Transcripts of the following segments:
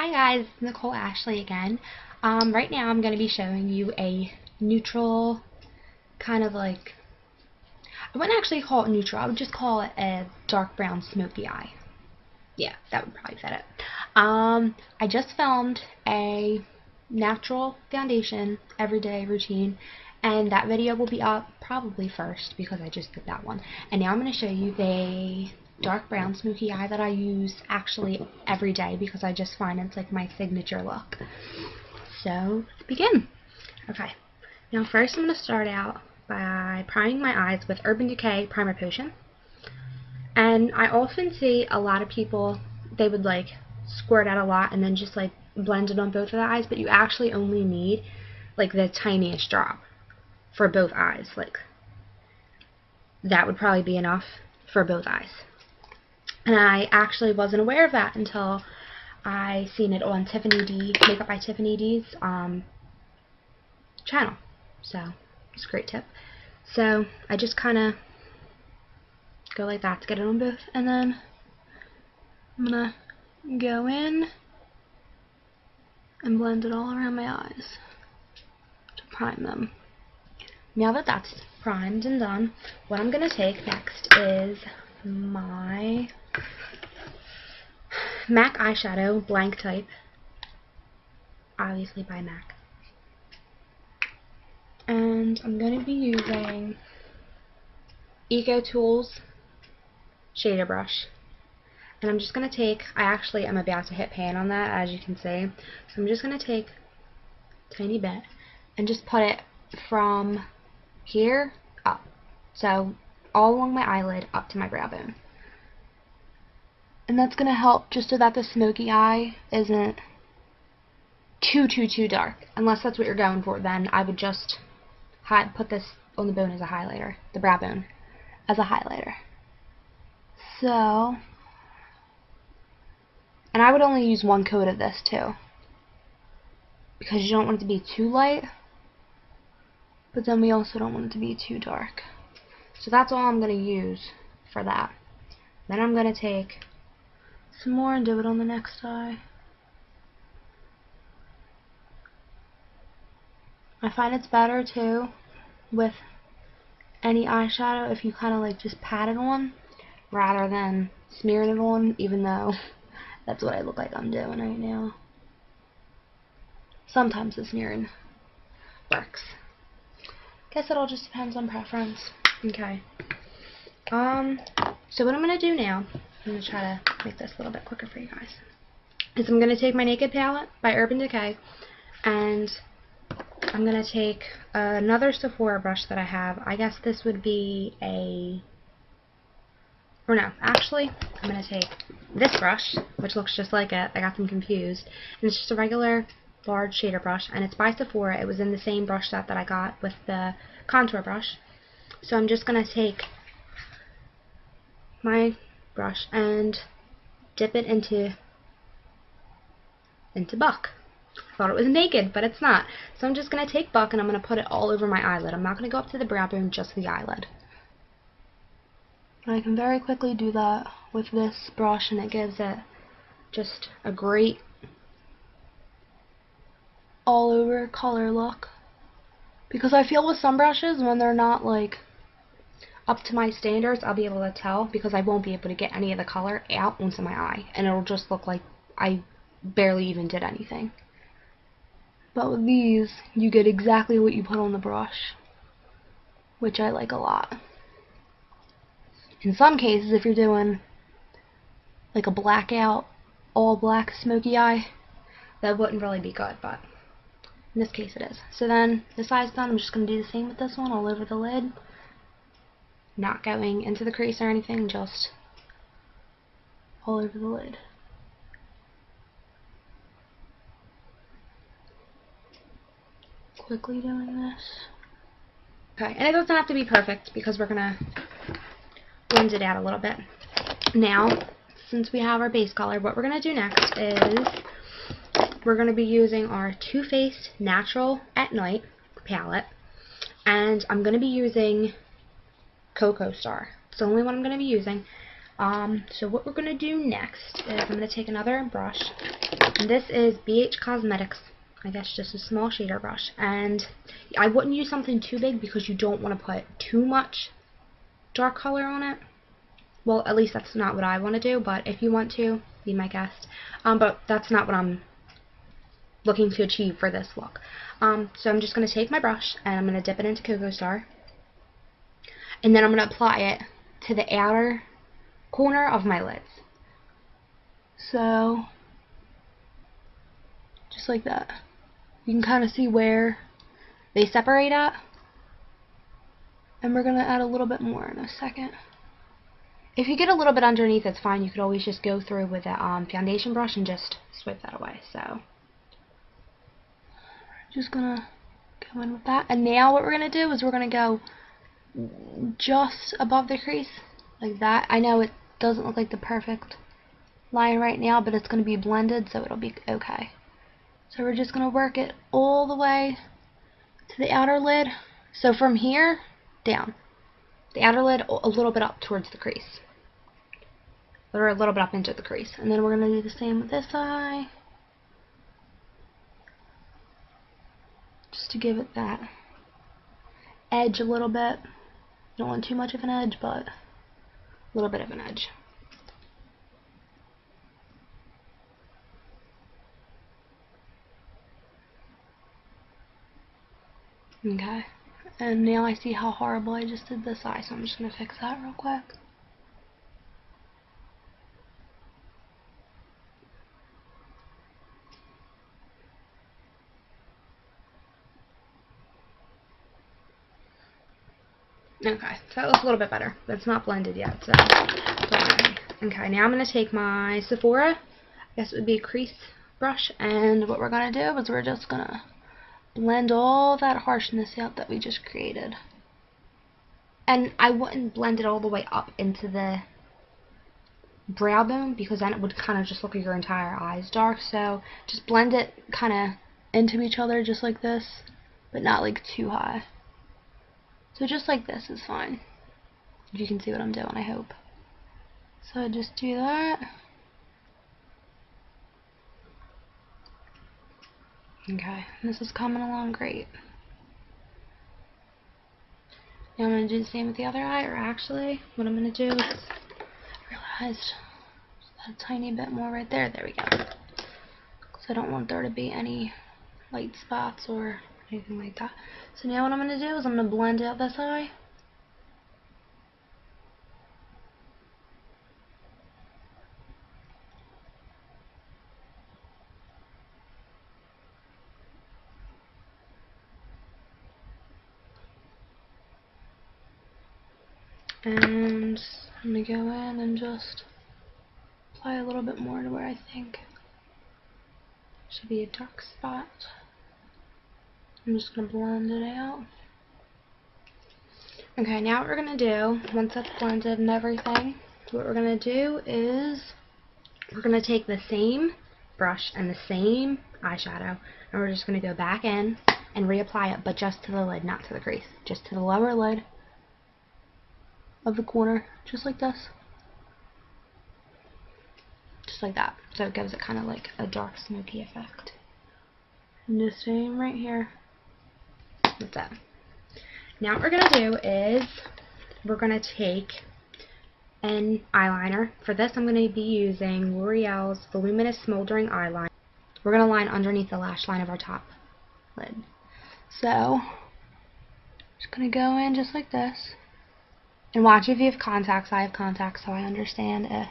Hi guys, it's NiccoleAshely again. Right now I'm going to be showing you a neutral, kind of like, I wouldn't actually call it neutral, I would just call it a dark brown smoky eye. Yeah, that would probably fit it. I just filmed a natural foundation everyday routine, and that video will be up probably first because I just did that one. And now I'm going to show you the dark brown smoky eye that I use actually every day because I just find it's like my signature look. So let's begin. Okay, now first I'm going to start out by priming my eyes with Urban Decay Primer Potion. And I often see a lot of people, they would like squirt out a lot and then just like blend it on both of the eyes, but you actually only need like the tiniest drop for both eyes. Like that would probably be enough for both eyes. And I actually wasn't aware of that until I seen it on Tiffany D, Makeup by Tiffany D's channel. So it's a great tip. So I just kind of go like that to get it on both, and then I'm gonna go in and blend it all around my eyes to prime them. Now that that's primed and done, what I'm gonna take next is my MAC eyeshadow, Blanc Type, obviously by MAC, and I'm gonna be using Eco Tools shader brush. And I'm just going to take, I actually am about to hit pan on that, as you can see. So I'm just going to take a tiny bit and just put it from here up. So all along my eyelid up to my brow bone. And that's going to help just so that the smoky eye isn't too dark. Unless that's what you're going for, then I would just put this on the bone as a highlighter, the brow bone as a highlighter. So, and I would only use one coat of this too, because you don't want it to be too light, but then we also don't want it to be too dark. So that's all I'm going to use for that. Then I'm going to take some more and do it on the next eye. I find it's better too with any eyeshadow if you kind of like just pat it on rather than smearing it on, even though that's what I look like I'm doing right now. Sometimes the smearing works. Guess it all just depends on preference. Okay. So what I'm going to do now, I'm going to try to make this a little bit quicker for you guys, is I'm going to take my Naked palette by Urban Decay, and I'm going to take another Sephora brush that I have. I guess this would be a, or no, actually, I'm going to take this brush, which looks just like it. I got them confused. And it's just a regular large shader brush, and it's by Sephora. It was in the same brush set that I got with the contour brush. So I'm just going to take my brush and dip it into Buck. I thought it was Naked, but it's not. So I'm just going to take Buck and I'm going to put it all over my eyelid. I'm not going to go up to the brow bone, just the eyelid. I can very quickly do that with this brush, and it gives it just a great all over color look. Because I feel with some brushes, when they're not like up to my standards, I'll be able to tell because I won't be able to get any of the color out onto my eye, and it'll just look like I barely even did anything. But with these, you get exactly what you put on the brush, which I like a lot. In some cases, if you're doing like a blackout, all black smoky eye, that wouldn't really be good, but in this case it is. So then, this eye's done. I'm just going to do the same with this one, all over the lid. Not going into the crease or anything, just all over the lid. Quickly doing this. Okay, and it doesn't have to be perfect because we're going to blend it out a little bit. Now, since we have our base color, what we're going to do next is we're going to be using our Too Faced Natural at Night palette, and I'm going to be using Cocoa Star. It's the only one I'm going to be using. So what we're going to do next is I'm going to take another brush This is BH Cosmetics, I guess just a small shader brush. And I wouldn't use something too big because you don't want to put too much dark color on it. Well, at least that's not what I want to do, but if you want to, be my guest. But that's not what I'm looking to achieve for this look. So I'm just going to take my brush and I'm going to dip it into Cocoa Star. And then I'm going to apply it to the outer corner of my lids. So, just like that. You can kind of see where they separate at. And we're going to add a little bit more in a second. If you get a little bit underneath, it's fine. You could always just go through with a foundation brush and just swipe that away. So, just going to go in with that. And now what we're going to do is we're going to go just above the crease, like that. I know it doesn't look like the perfect line right now, but it's going to be blended, so it'll be okay. So we're just going to work it all the way to the outer lid. So from here down, the outer lid a little bit up towards the crease, or a little bit up into the crease. And then we're going to do the same with this eye, just to give it that edge a little bit. Don't want too much of an edge, but a little bit of an edge. Okay, and now I see how horrible I just did this eye, so I'm just going to fix that real quick. Okay, so that looks a little bit better, but it's not blended yet, so okay, now I'm going to take my Sephora, I guess it would be a crease brush, and what we're going to do is we're just going to blend all that harshness out that we just created. And I wouldn't blend it all the way up into the brow bone, because then it would kind of just look like your entire eye is dark, so just blend it kind of into each other just like this, but not like too high. So just like this is fine. If you can see what I'm doing, I hope. So I just do that. Okay, this is coming along great. Now I'm going to do the same with the other eye, or actually, what I'm going to do is, I realized a tiny bit more right there. There we go. Because I don't want there to be any light spots or anything like that. So now what I'm going to do is I'm going to blend out this eye. And I'm going to go in and just apply a little bit more to where I think should be a dark spot. I'm just going to blend it out. Okay, now what we're going to do, once that's blended and everything, what we're going to do is we're going to take the same brush and the same eyeshadow, and we're just going to go back in and reapply it, but just to the lid, not to the crease. Just to the lower lid of the corner, just like this. Just like that. So it gives it kind of like a dark smoky effect. And the same right here. That's it. Now what we're going to do is we're going to take an eyeliner. For this I'm going to be using L'Oreal's Voluminous Smoldering Eyeliner. We're going to line underneath the lash line of our top lid. So, just going to go in just like this. And watch if you have contacts. I have contacts, so I understand if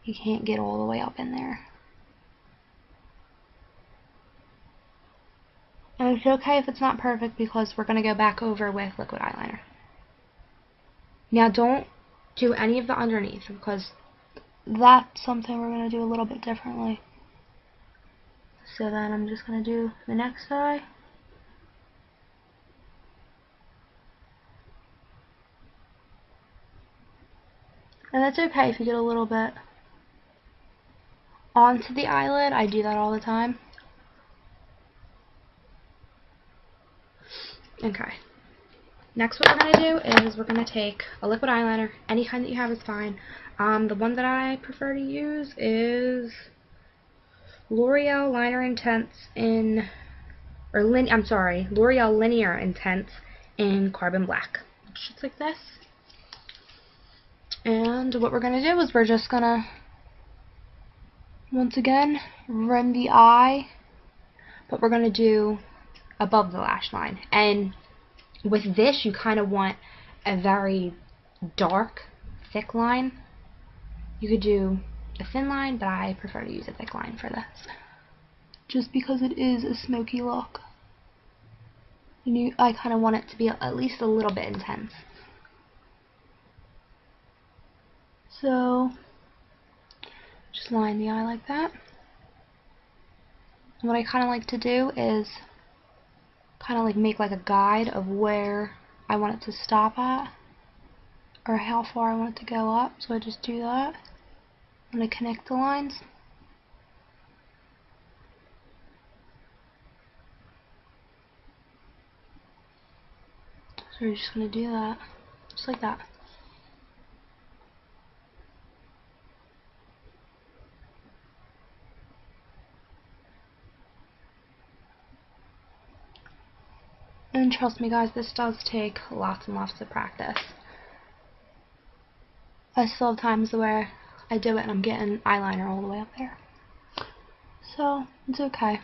you can't get all the way up in there. And it's okay if it's not perfect, because we're going to go back over with liquid eyeliner. Now don't do any of the underneath, because that's something we're going to do a little bit differently. So then I'm just going to do the next eye. And that's okay if you get a little bit onto the eyelid. I do that all the time. Okay. Next what we're going to do is we're going to take a liquid eyeliner. Any kind that you have is fine. The one that I prefer to use is L'Oreal Liner Intense in, L'Oreal Linear Intense in Carbon Black. Just like this. And what we're going to do is we're just going to, once again, rim the eye, but we're going to do above the lash line. And with this, you kind of want a very dark, thick line. You could do a thin line, but I prefer to use a thick line for this, just because it is a smoky look. And I kind of want it to be at least a little bit intense. So, just line the eye like that. And what I kind of like to do is kind of like make like a guide of where I want it to stop at, or how far I want it to go up. So I just do that. I'm going to connect the lines. So you're just going to do that, just like that. And trust me guys, this does take lots and lots of practice. I still have times where I do it and I'm getting eyeliner all the way up there. So, it's okay.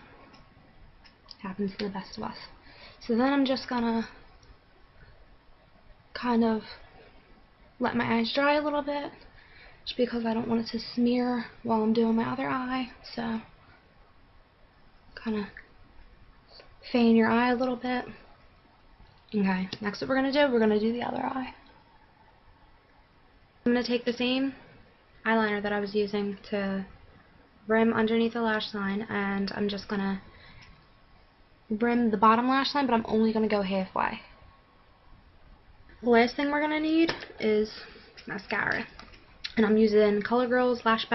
Happens to the best of us. So then I'm just gonna kind of let my eyes dry a little bit, just because I don't want it to smear while I'm doing my other eye. So, kind of fan your eye a little bit. Okay, next what we're going to do, we're going to do the other eye. I'm going to take the same eyeliner that I was using to rim underneath the lash line, and I'm just going to rim the bottom lash line, but I'm only going to go halfway. The last thing we're going to need is mascara. And I'm using Covergirl's Lash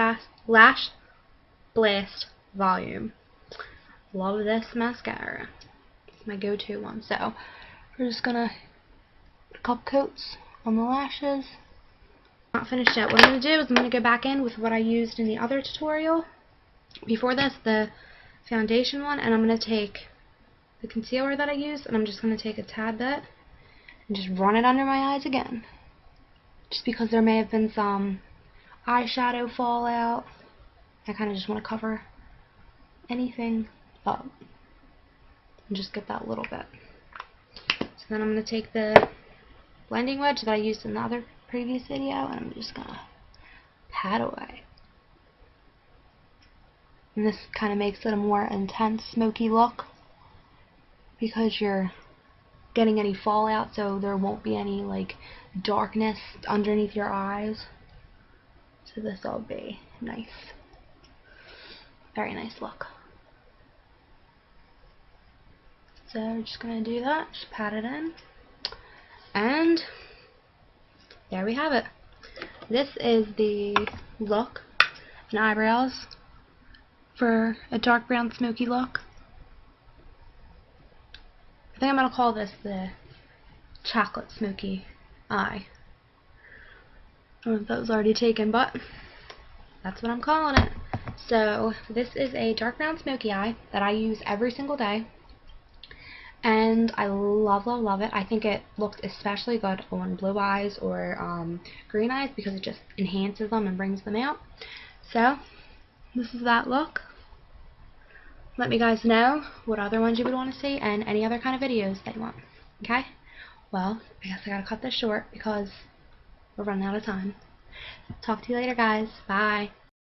Blast Volume. Love this mascara. It's my go-to one. So, we're just gonna put a couple coats on the lashes. Not finished yet. What I'm gonna do is I'm gonna go back in with what I used in the other tutorial before this, the foundation one, and I'm gonna take the concealer that I used, and I'm just gonna take a tad bit and just run it under my eyes again. Just because there may have been some eyeshadow fallout. I kinda just wanna cover anything up and just get that little bit. So then I'm going to take the blending wedge that I used in the other previous video, and I'm just going to pat away. And this kind of makes it a more intense smoky look, because you're getting any fallout, so there won't be any like darkness underneath your eyes. So this will be nice. Very nice look. So we're just going to do that, just pat it in, and there we have it. This is the look and eyebrows for a dark brown smoky look. I think I'm going to call this the chocolate smoky eye. I don't know if that was already taken, but that's what I'm calling it. So this is a dark brown smoky eye that I use every single day. And I love, love, love it. I think it looks especially good on blue eyes or green eyes, because it just enhances them and brings them out. So, this is that look. Let me guys know what other ones you would want to see and any other kind of videos that you want. Okay? Well, I guess I gotta cut this short because we're running out of time. Talk to you later, guys. Bye.